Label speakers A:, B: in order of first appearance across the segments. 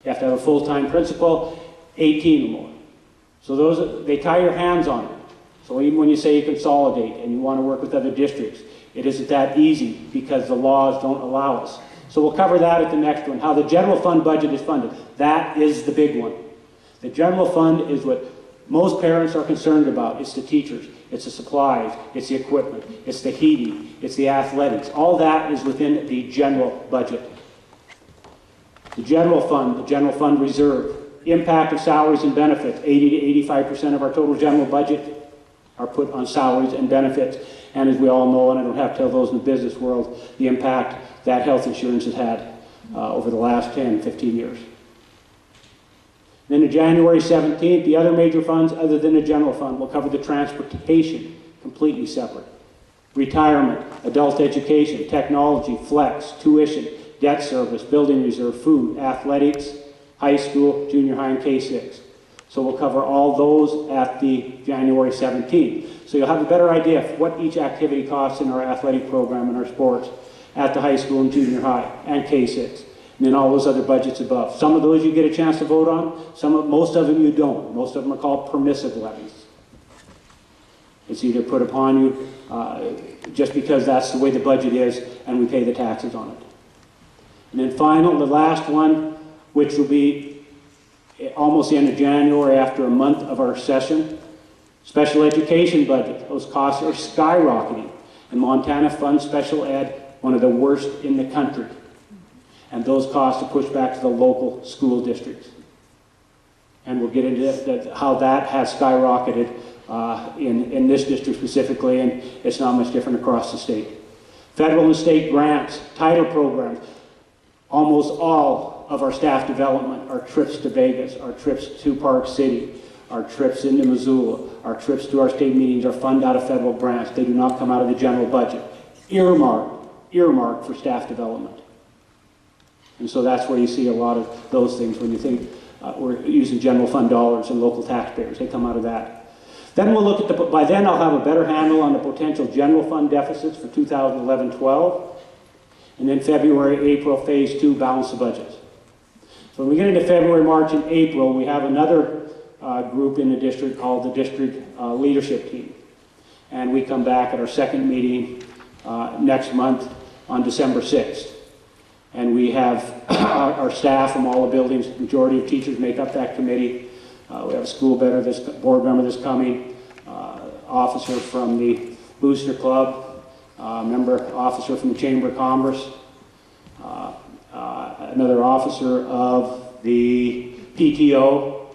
A: You have to have a full-time principal, 18 or more. So they tie your hands on it. So even when you say you consolidate and you want to work with other districts, it isn't that easy because the laws don't allow us. So we'll cover that at the next one, how the general fund budget is funded. That is the big one. The general fund is what most parents are concerned about. It's the teachers, it's the supplies, it's the equipment, it's the heating, it's the athletics. All that is within the general budget. The general fund reserve, impact of salaries and benefits, 80 to 85% of our total general budget are put on salaries and benefits. And as we all know, and I don't have to tell those in the business world, the impact that health insurance has had over the last 10, 15 years. Then on January 17th, the other major funds other than the general fund will cover the transportation, completely separate. Retirement, adult education, technology, flex, tuition, debt service, building reserve, food, athletics, high school, junior high, and K-6. So we'll cover all those at the January 17th. So you'll have a better idea of what each activity costs in our athletic program and our sports at the high school and junior high and K-6. And then all those other budgets above. Some of those you get a chance to vote on, most of them you don't. Most of them are called permissive levies. It's either put upon you just because that's the way the budget is and we pay the taxes on it. And then the last one, which will be almost the end of January after a month of our session, special education budget. Those costs are skyrocketing. And Montana funds special ed, one of the worst in the country. And those costs are pushed back to the local school districts. And we'll get into how that has skyrocketed in this district specifically, and it's not much different across the state. Federal and state grants, title programs, almost all of our staff development, our trips to Vegas, our trips to Park City, our trips into Missoula, our trips to our state meetings are funded out of federal grants. They do not come out of the general budget. Earmarked for staff development. And so that's where you see a lot of those things when you think we're using general fund dollars and local taxpayers. They come out of that. Then we'll look at by then I'll have a better handle on the potential general fund deficits for 2011-12. And then February, April, phase 2, balance the budget. So when we get into February, March, and April, we have another group in the district called the district leadership team. And we come back at our second meeting next month on December 6th. And we have our staff from all the buildings, majority of teachers make up that committee. We have a school board member that's coming, officer from the Booster Club, officer from the Chamber of Commerce, another officer of the PTO.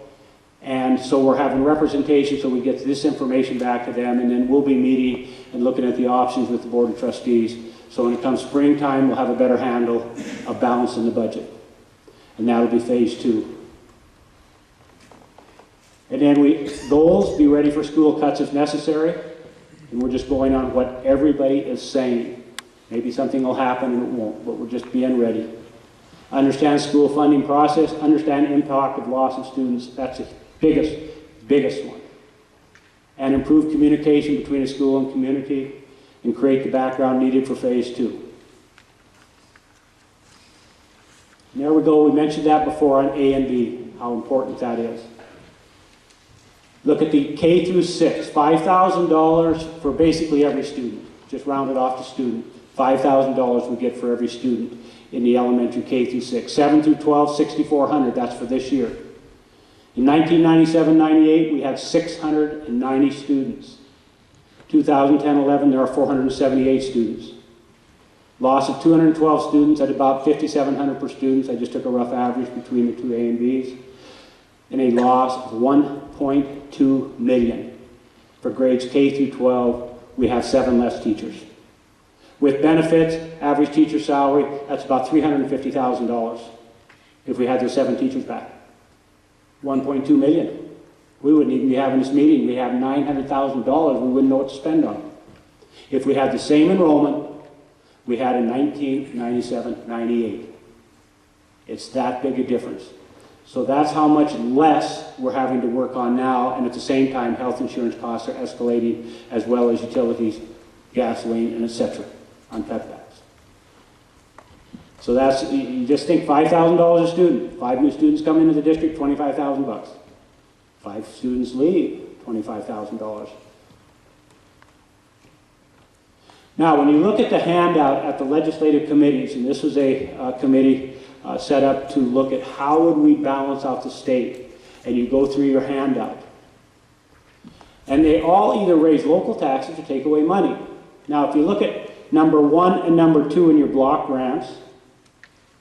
A: And so we're having representation so we get this information back to them, and then we'll be meeting and looking at the options with the Board of Trustees. So when it comes springtime, we'll have a better handle of balancing the budget. And that'll be phase 2. And then goals, be ready for school cuts if necessary. And we're just going on what everybody is saying. Maybe something will happen and it won't, but we're just being ready. Understand school funding process, understand impact of loss of students. That's the biggest one. And improve communication between the school and community, and create the background needed for phase 2. And there we go. We mentioned that before on A and B, how important that is. Look at the K through 6, $5,000 for basically every student. Just rounded off to student. $5,000 we get for every student in the elementary K through 6. 7 through 12, $6,400. That's for this year. In 1997-98, we had 690 students. 2010-11, there are 478 students. Loss of 212 students at about 5,700 per student. I just took a rough average between the two A and Bs. And a loss of 1.2 million. For grades K through 12, we have 7 less teachers. With benefits, average teacher salary, that's about $350,000 if we had those 7 teachers back. 1.2 million. We wouldn't even be having this meeting. We have $900,000 we wouldn't know what to spend on. If we had the same enrollment we had in 1997-98. It's that big a difference. So that's how much less we're having to work on now, and at the same time health insurance costs are escalating, as well as utilities, gasoline, and etc. on cutbacks. So that's, you just think $5,000 a student. 5 new students come into the district, 25,000 bucks. 5 students leave, $25,000. Now, when you look at the handout at the legislative committees, and this was a committee set up to look at how would we balance out the state, and you go through your handout. And they all either raise local taxes or take away money. Now, if you look at number 1 and number 2 in your block grants,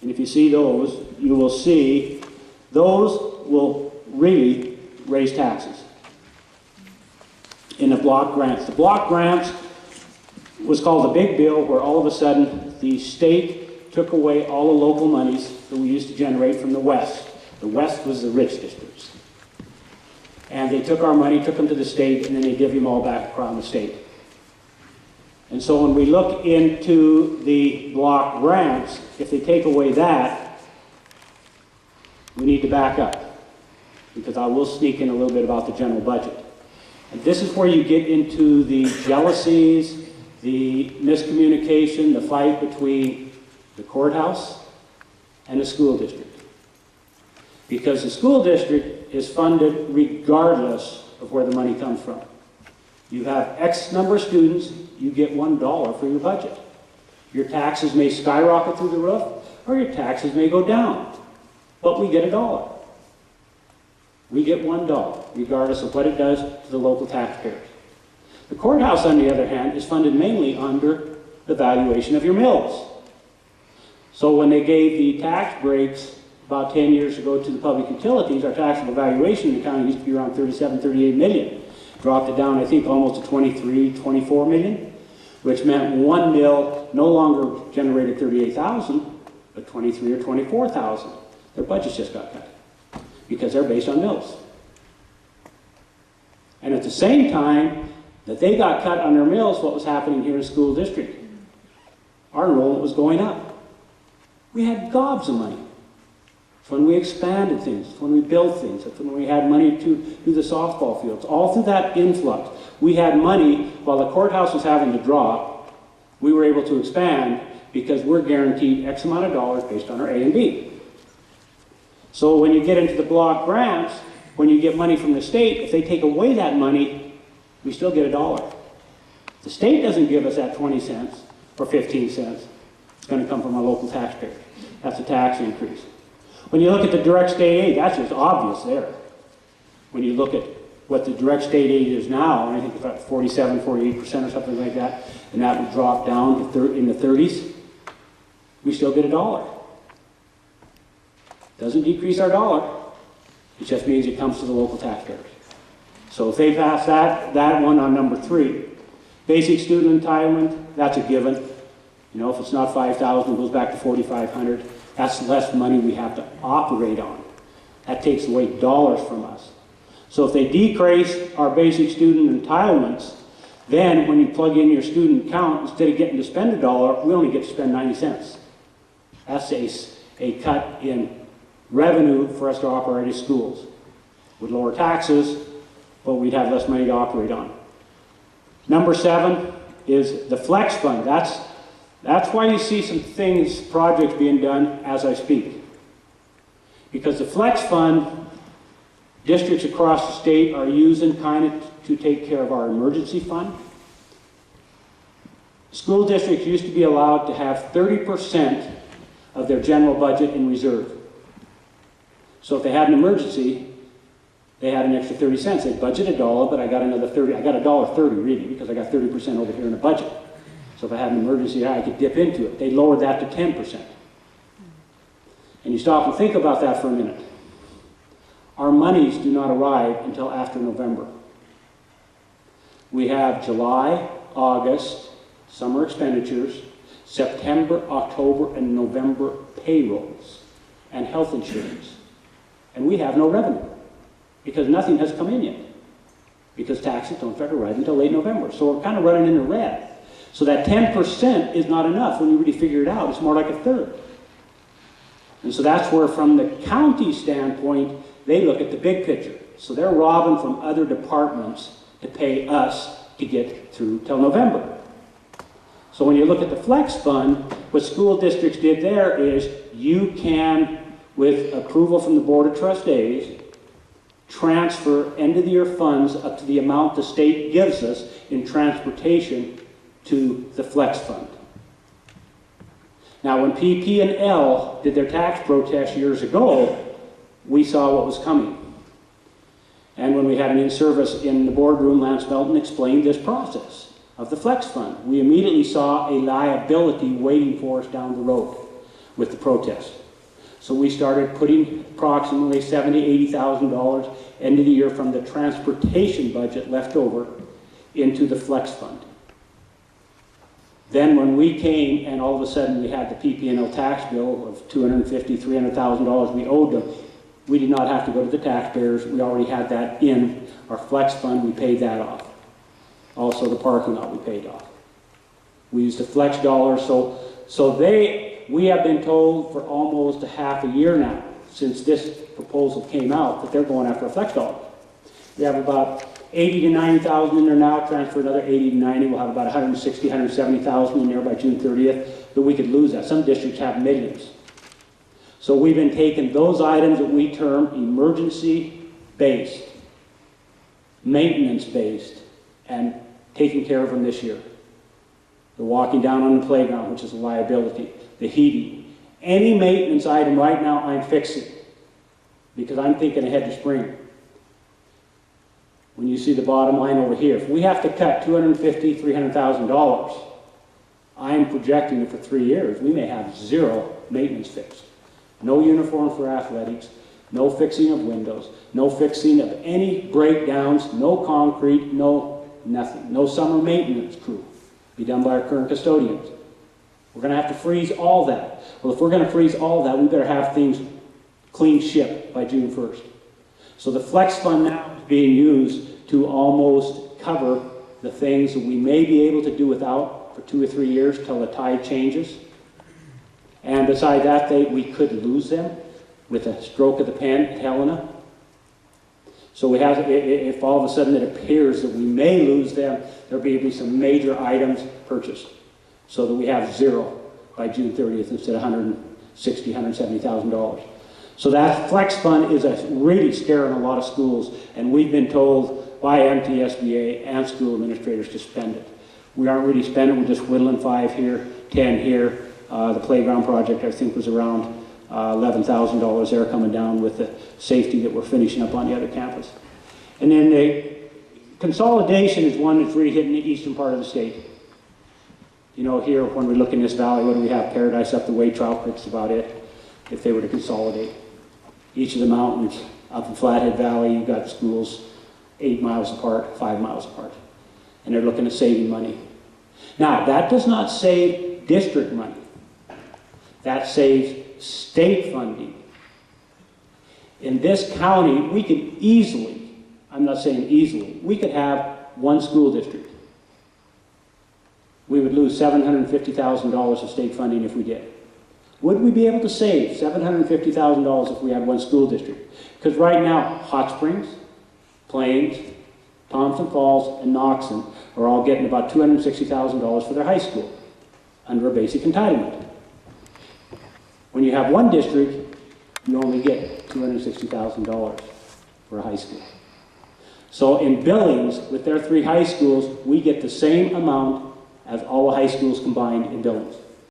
A: and if you see those, you will see those will really raise taxes in the block grants. The block grants was called the big bill, where all of a sudden the state took away all the local monies that we used to generate from the West. The West was the rich districts. And they took our money, took them to the state, and then they give them all back around the state. And so when we look into the block grants, if they take away that, we need to back up, because I will sneak in a little bit about the general budget. And this is where you get into the jealousies, the miscommunication, the fight between the courthouse and the school district. Because the school district is funded regardless of where the money comes from. You have X number of students, you get $1 for your budget. Your taxes may skyrocket through the roof, or your taxes may go down, but we get $1. We get $1, regardless of what it does to the local taxpayers. The courthouse, on the other hand, is funded mainly under the valuation of your mills. So when they gave the tax breaks about 10 years ago to the public utilities, our taxable valuation in the county used to be around 37, 38 million. Dropped it down, I think, almost to 23, 24 million, which meant one mill no longer generated 38,000, but 23 or 24,000. Their budgets just got cut because they're based on mills. And at the same time that they got cut on their mills, what was happening here in the school district? Our enrollment was going up. We had gobs of money. It's when we expanded things, it's when we built things, it's when we had money to do the softball fields. All through that influx, we had money while the courthouse was having to drop. We were able to expand because we're guaranteed X amount of dollars based on our A and B. So when you get into the block grants, when you get money from the state, if they take away that money, we still get $1. The state doesn't give us that 20 cents or 15 cents. It's going to come from our local taxpayers. That's a tax increase. When you look at the direct state aid, that's just obvious there. When you look at what the direct state aid is now, and I think it's about 47, 48% or something like that, and that would drop down to in the 30s, we still get $1. Doesn't decrease our dollar. It just means it comes to the local taxpayers. So if they pass that one on number 3. Basic student entitlement, that's a given. You know, if it's not 5,000, it goes back to 4,500. That's less money we have to operate on. That takes away dollars from us. So if they decrease our basic student entitlements, then when you plug in your student count, instead of getting to spend $1, we only get to spend 90 cents. That's a cut in revenue for us to operate as schools. With lower taxes, but we'd have less money to operate on. Number 7 is the flex fund. That's why you see some things, projects being done as I speak. Because the flex fund, districts across the state are using kind of to take care of our emergency fund. School districts used to be allowed to have 30% of their general budget in reserve. So if they had an emergency, they had an extra 30 cents. They budgeted $1, but I got another 30. I got $1.30 really, because I got 30% over here in the budget. So if I had an emergency, I could dip into it. They lowered that to 10%. And you stop and think about that for a minute. Our monies do not arrive until after November. We have July, August, summer expenditures, September, October, and November payrolls, and health insurance. And we have no revenue, because nothing has come in yet, because taxes don't start to rise until late November. So we're kind of running in the red. So that 10% is not enough when you really figure it out. It's more like a third. And so that's where, from the county standpoint, they look at the big picture. So they're robbing from other departments to pay us to get through till November. So when you look at the flex fund, what school districts did there is you can, with approval from the Board of Trustees, transfer end-of-the-year funds up to the amount the state gives us in transportation to the flex fund. Now, when PP&L did their tax protest years ago, we saw what was coming. And when we had an in-service in the boardroom, Lance Melton explained this process of the flex fund. We immediately saw a liability waiting for us down the road with the protest. So we started putting approximately $70,000, $80,000 end of the year from the transportation budget left over into the flex fund. Then when we came and all of a sudden we had the PP&L tax bill of $250,000, $300,000 we owed them, we did not have to go to the taxpayers. We already had that in our flex fund. We paid that off. Also the parking lot we paid off. We used the flex dollars. We have been told for almost a half a year now, since this proposal came out, that they're going after a flex dollar. We have about 80 to 90,000 in there now, transfer another 80 to 90. We'll have about 160, 170,000 in there by June 30th, but we could lose that. Some districts have millions. So we've been taking those items that we term emergency-based, maintenance-based, and taking care of them this year. The walking down on the playground, which is a liability, the heating. Any maintenance item right now I'm fixing because I'm thinking ahead to spring. When you see the bottom line over here, if we have to cut $250,000, $300,000, I'm projecting it for 3 years. We may have zero maintenance fixed. No uniform for athletics, no fixing of windows, no fixing of any breakdowns, no concrete, no nothing. No summer maintenance crew. Be done by our current custodians. We're going to have to freeze all that. Well, if we're going to freeze all that, we better have things clean shipped by June 1st. So the flex fund now is being used to almost cover the things that we may be able to do without for 2 or 3 years till the tide changes. And beside that, we could lose them with a stroke of the pen at Helena. So we have, if all of a sudden it appears that we may lose them, there'll be some major items purchased so that we have zero by June 30th instead of $160,000, $170,000. So that flex fund is really scaring a lot of schools, and we've been told by MTSBA and school administrators to spend it. We aren't really spending, we're just whittling 5 here, 10 here. The playground project, I think, was around $11,000 there, coming down with the safety that we're finishing up on the other campus. And then the consolidation is one that's really hitting the eastern part of the state. You know, here, when we look in this valley, what do we have? Paradise up the way, Trout Creek's about it, if they were to consolidate. Each of the mountains, up in Flathead Valley, you've got schools 8 miles apart, 5 miles apart. And they're looking at saving money. Now, that does not save district money. That saves state funding. In this county, we could easily, I'm not saying easily, we could have one school district. We would lose $750,000 of state funding if we did. Would we be able to save $750,000 if we had one school district? Because right now, Hot Springs, Plains, Thompson Falls, and Knoxon are all getting about $260,000 for their high school under a basic entitlement. When you have one district, you only get $260,000 for a high school. So in Billings, with their 3 high schools, we get the same amount as all the high schools combined in Billings.